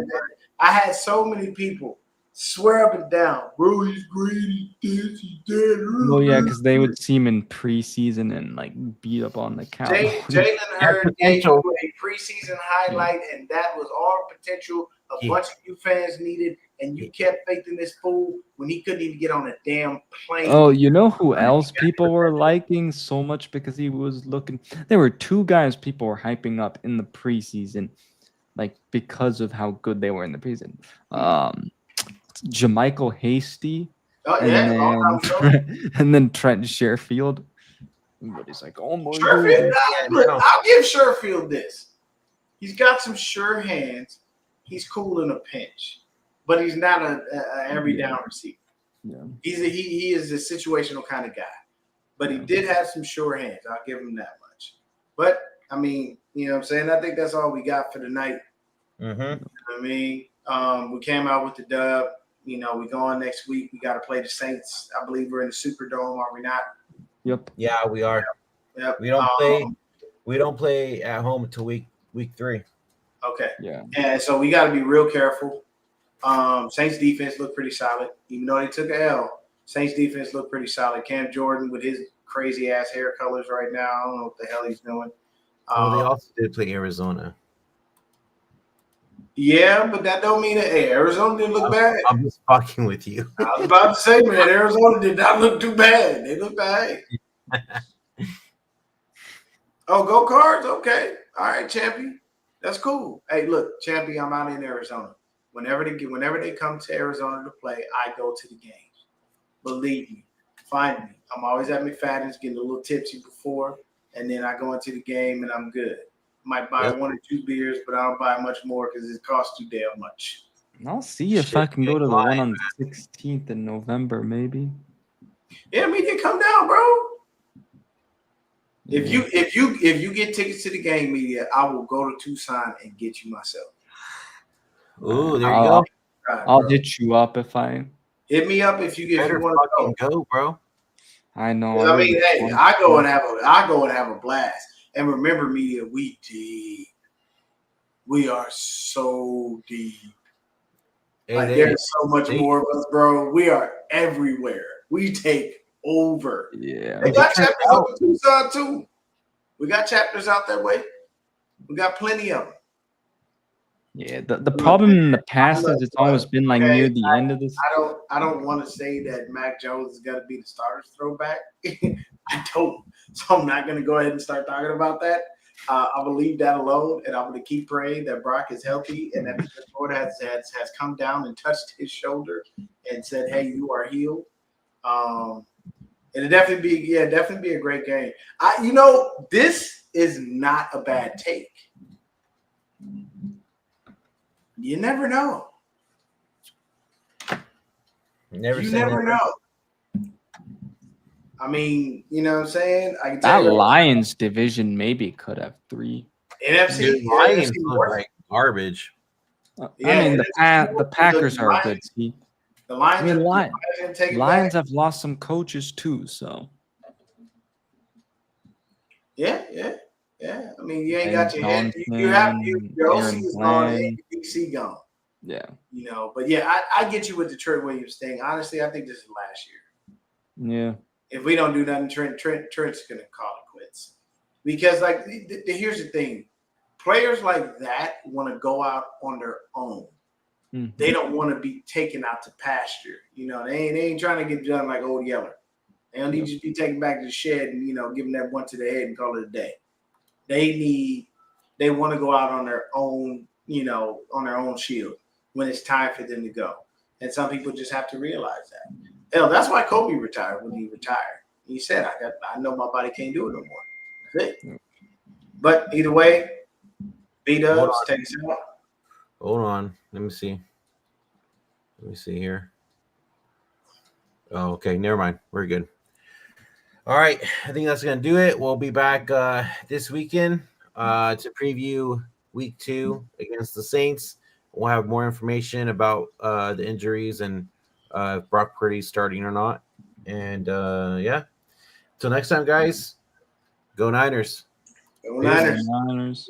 I had so many people swear up and down, bro, he's great, he's this, he's that. Well, yeah, because they would see him in preseason and like beat up on the couch. Jalen Hurd gave you a preseason highlight, and that was all potential a bunch of you fans needed, and you kept faith in this fool when he couldn't even get on a damn plane. Oh, you know who else people were liking so much because he was looking? There were two guys people were hyping up in the preseason, like because of how good they were in the preseason. Jermichael Hasty. Oh, yeah. And then Trent Sherfield. Everybody's like, oh my God. I'll give Sherfield this. He's got some sure hands. He's cool in a pinch, but he's not a every down receiver. Yeah. He is a situational kind of guy, but he did have some sure hands. I'll give him that much. But I mean, you know what I'm saying? I think that's all we got for tonight. Mm-hmm. I mean, we came out with the dub. You know, we go on next week. We got to play the Saints. I believe we're in the Superdome, are we not? Yep. Yeah, we are. Yep. We don't play. We don't play at home until week 3. Okay. Yeah. And so we got to be real careful. Saints defense looked pretty solid, even though they took an L. Saints defense looked pretty solid. Cam Jordan with his crazy ass hair colors right now. I don't know what the hell he's doing. They also did play Arizona. Yeah, but that don't mean that Arizona didn't look bad. I'm just fucking with you. I was about to say, man, Arizona did not look too bad. They looked all right. Oh, go Cards? Okay. All right, champion. That's cool. Hey, look, champion, I'm out in Arizona. Whenever they come to Arizona to play, I go to the games. Believe me. Find me. I'm always at McFadden's getting a little tipsy before, and then I go into the game and I'm good. Might buy 1 or 2 beers, but I don't buy much more because it costs too damn much. I'll see if I can go to the one on the 16th in November, maybe. Yeah, media, come down, bro. If you get tickets to the game, media, I will go to Tucson and get you myself. Ooh, there you go. I'll hit you up if I hit me up if you want to go, bro. I know. I mean, hey, I go and have a blast. And remember, media, we deep. We are so deep. Like there's so much more of us, bro. We are everywhere. We take over. Yeah. They got chapters up in Tucson too. We got chapters out that way. We got plenty of them. Yeah, the problem in the past is it's always been like near the end of this. I don't want to say that Mac Jones is gonna be the starter's throwback. I don't. So I'm not gonna go ahead and start talking about that. I will leave that alone, and I'm gonna keep praying that Brock is healthy and that the Lord has come down and touched his shoulder and said, "Hey, you are healed." It'll definitely be a great game. This is not a bad take. You never know. You never know. I mean, you know what I'm saying? I can That tell you Lions division maybe could have 3. Dude, Lions look like garbage. I mean, the Packers are a good team. The Lions, Lions have lost some coaches too, so. Yeah. I mean, you ain't got your head. Johnson, You have your OC Aaron is gone, Glenn. and your DC gone. Yeah. But yeah, I get you with the Trent Williams thing. Honestly, I think this is last year. Yeah. If we don't do nothing, Trent's gonna call it quits. Because here's the thing. Players like that want to go out on their own. Mm-hmm. They don't want to be taken out to pasture. They ain't trying to get done like Old Yeller. They don't need to be taken back to the shed and give them that one to the head and call it a day. They want to go out on their own, on their own shield when it's time for them to go. And some people just have to realize that. Hell, that's why Kobe retired when he retired. He said, I know my body can't do it no more. That's it. Yeah. But either way, B-Dubs, take us out. Hold on. Let me see here. Oh, okay. Never mind. We're good. All right. I think that's going to do it. We'll be back this weekend to preview week 2 against the Saints. We'll have more information about the injuries and if Brock Purdy's starting or not. And yeah. Till next time, guys. Go Niners. Go Niners. Niners.